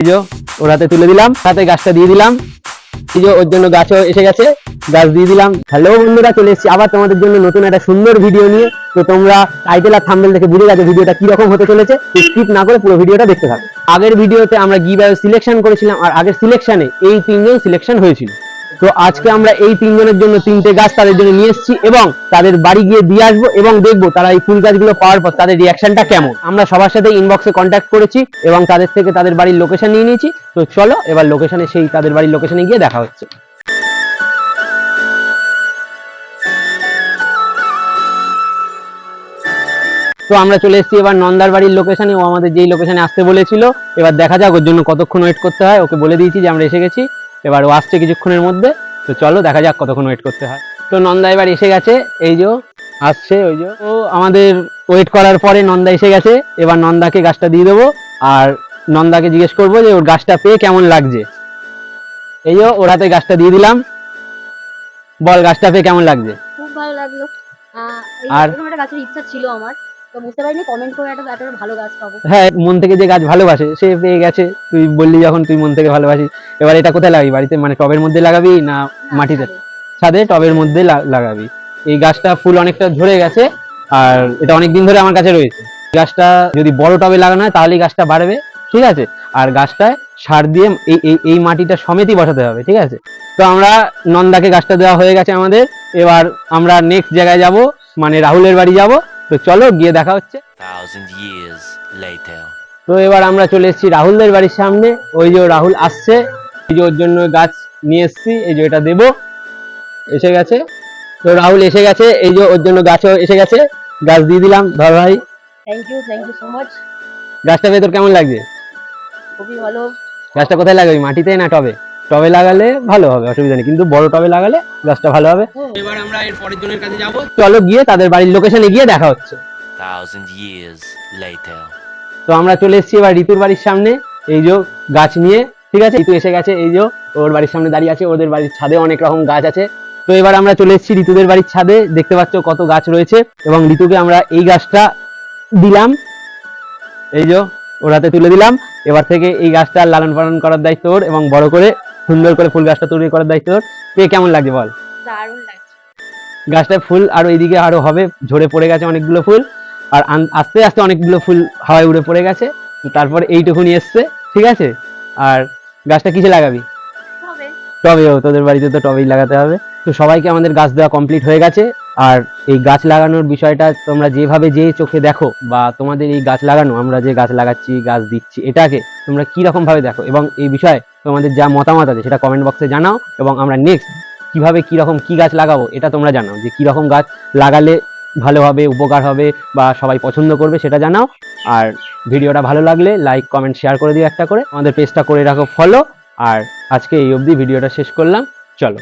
এই যে ওর হাতে তুলে দিলাম, হাতে গাছটা দিয়ে দিলাম। এই যে ওর জন্য গাছও এসে গেছে, গাছ দিয়ে দিলাম। হ্যালো বন্ধুরা, চলে এসেছি আবার তোমাদের জন্য নতুন একটা সুন্দর ভিডিও নিয়ে। তো তোমরা টাইটেল আর থাম্বনেল দেখে বুঝে গেছো ভিডিওটা কি রকম হতে চলেছে। স্কিপ না করে পুরো ভিডিওটা দেখতে থাকো। আগের ভিডিওতে আমরা গিভঅ্যাওয়ে সিলেকশন করেছিলাম, আর আগের সিলেকশনে এই তিনজন সিলেকশন হয়েছিল। তো আজকে আমরা এই তিনজনের জন্য তিনটে গাছ তাদের জন্য নিয়ে এসেছি এবং তাদের বাড়ি গিয়ে দিয়ে আসবো এবং দেখবো তারা এই ফুল গাছগুলো পাওয়ার পর তাদের রিয়াকশনটা কেমন। আমরা সবার সাথে ইনবক্সে কন্ট্যাক্ট করেছি এবং তাদের থেকে তাদের বাড়ির লোকেশন নিয়ে নিয়েছি। তো চলো এবার লোকেশনে, সেই তাদের বাড়ির লোকেশনে গিয়ে দেখা হচ্ছে। তো আমরা চলে এসেছি এবার নন্দার বাড়ির লোকেশনে। ও আমাদের যেই লোকেশনে আসতে বলেছিল, এবার দেখা যাক ওর জন্য কতক্ষণ ওয়েট করতে হয়। ওকে বলে দিয়েছি যে আমরা এসে গেছি, এবার ও আসছে কিছুক্ষণের মধ্যে। তো চলো দেখা যাক কতক্ষণ ওয়েট করতে হয়। তো নন্দা এবার এসে গেছে, এই যে আসছে। ওই যে ও আমাদের ওয়েট করার পরে নন্দা এসে গেছে। এবার নন্দাকে গাছটা দিয়ে দেবো আর নন্দাকে জিজ্ঞেস করবো যে ওর গাছটা পেয়ে কেমন লাগছে। এই যে ওর হাতে গাছটা দিয়ে দিলাম, বল গাছটা পেয়ে কেমন লাগছে? খুব ভালো লাগলো। আর এরকম একটা গাছের ইচ্ছা ছিল আমার, তো বুঝতে পারিনি কমেন্ট করে একটা ভালো গাছ পাবো। হ্যাঁ, মন থেকে যে গাছ ভালোবাসে সে পেয়ে গেছে। তুই বললি যখন তুই মন থেকে ভালোবাসিস। এবার এটা কোথায় লাগাবি? বাড়িতে মানে টবের মধ্যে লাগাবি না মাটিতে? ছাদে, টবের মধ্যে লাগাবি। এই গাছটা ফুল অনেকটা ঝরে গেছে আর এটা অনেকদিন ধরে আমার কাছে রয়েছে। গাছটা যদি বড় টবে লাগানো হয় তাহলেই গাছটা বাড়বে, ঠিক আছে? আর গাছটায় সার দিয়ে এই মাটিটা সমেতই বসাতে হবে, ঠিক আছে? তো আমরা নন্দাকে গাছটা দেওয়া হয়ে গেছে আমাদের। এবার আমরা নেক্সট জায়গায় যাব, মানে রাহুলের বাড়ি যাব। তো চলো গিয়ে দেখা হচ্ছে। 1,000 years later. তো এবার আমরা চলে এসেছি রাহুলদের বাড়ির সামনে। ওই যে রাহুল আসছে, এই যে ওর জন্য গাছ নিয়ে এসেছি। এই যে এটা দেবো, এসে গেছে। তো রাহুল এসে গেছে, এই যে ওর জন্য গাছও এসে গেছে, গাছ দিয়ে দিলাম। ধর ভাই, থ্যাংক ইউ সো মাচ। গাছটা পেয়ে তোর কেমন লাগছে? খুবই ভালো। গাছটা কোথায় লাগাবি, মাটিতে না টবে? টবে লাগালে ভালো হবে, অসুবিধা নেই, কিন্তু বড় টবে লাগালে গাছটা ভালো হবে। এবার আমরা এর পরের জনের কাছে যাব। চলো গিয়ে তাদের বাড়ির লোকেশনে গিয়ে দেখা হচ্ছে। 1,000 years later. তো আমরা চলে এসেছি এবার ঋতুর বাড়ির সামনে, এই যে গাছ নিয়ে, ঠিক আছে? ঋতু এসে গেছে, এই যে ওর বাড়ির সামনে দাঁড়িয়ে আছে। ওদের বাড়ির ছাদে অনেক রকম গাছ আছে। তো এবার আমরা চলে এসেছি ঋতুদের বাড়ির ছাদে। দেখতে পাচ্ছ কত গাছ রয়েছে এবং ঋতুকে আমরা এই গাছটা দিলাম, এই যে ওর হাতে তুলে দিলাম। এবার থেকে এই গাছটা লালন পালন করার দায়িত্ব ওর এবং বড় করে সুন্দর করে ফুল গাছটা তৈরি করার দায়িত্ব ওর। পেয়ে কেমন লাগছে বল? দারুণ লাগছে। গাছটায় ফুল আরো এইদিকে আরো হবে, ঝরে পড়ে গেছে অনেকগুলো ফুল। আর আস্তে আস্তে অনেকগুলো ফুল হাওয়ায় উড়ে পড়ে গেছে। তো তারপর এইটুকুনি এসছে, ঠিক আছে? আর গাছটা কিসে লাগাবি? হবে। টবেও, তোদের বাড়িতে তো টবেই লাগাতে হবে। তো সবাইকে আমাদের গাছ দেওয়া কমপ্লিট হয়ে গেছে। আর এই গাছ লাগানোর বিষয়টা তোমরা যেভাবে যে চোখে দেখো, বা তোমাদের এই গাছ লাগানো, আমরা যে গাছ লাগাচ্ছি, গাছ দিচ্ছি, এটাকে তোমরা কি রকম ভাবে দেখো এবং এই বিষয়ে তোমাদের যা মতামত আছে সেটা কমেন্ট বক্সে জানাও। এবং আমরা নেক্সট কিভাবে কি রকম কি গাছ লাগাবো এটা তোমরা জানাও, যে কি রকম গাছ লাগালে ভালো হবে, উপকার হবে বা সবাই পছন্দ করবে সেটা জানাও। আর ভিডিওটা ভালো লাগলে লাইক, কমেন্ট, শেয়ার করে দিও একটা করে। আমাদের পেজটা করে রাখো ফলো। আর আজকে এই অবধি ভিডিওটা শেষ করলাম, চলো।